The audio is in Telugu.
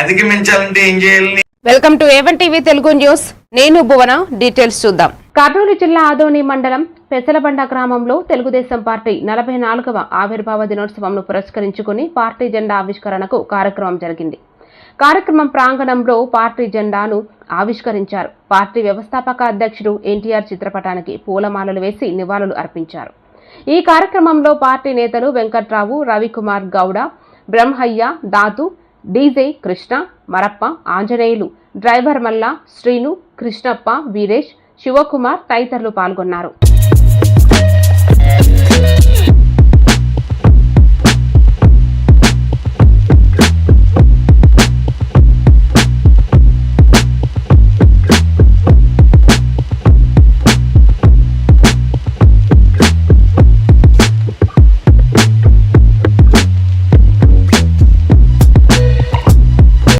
అధిగమించాలంటే ఏం చేయాలని. Welcome to A1 TV Telugu news. నేను భువన. డీటెయిల్స్ చూద్దాం. కర్నూలు జిల్లా ఆదోని మండలం పెసలబండ గ్రామంలో తెలుగుదేశం పార్టీ 44వ ఆవిర్భావ దినోత్సవంను పురస్కరించుకుని పార్టీ జెండా ఆవిష్కరణకు కార్యక్రమం జరిగింది. కార్యక్రమం ప్రాంగణంలో పార్టీ జెండాను ఆవిష్కరించారు. పార్టీ వ్యవస్థాపక అధ్యక్షుడు ఎన్టీఆర్ చిత్రపటానికి పూలమాలలు వేసి నివాళులు అర్పించారు. ఈ కార్యక్రమంలో పార్టీ నేతలు వెంకట్రావు, రవికుమార్ గౌడ, బ్రహ్మయ్య, దాతు, డీజే కృష్ణ, మరప్ప, ఆంజనేయులు, డ్రైవర్ మల్ల, శ్రీను, కృష్ణప్ప, వీరేష్, శివకుమార్ తదితరులు పాల్గొన్నారు.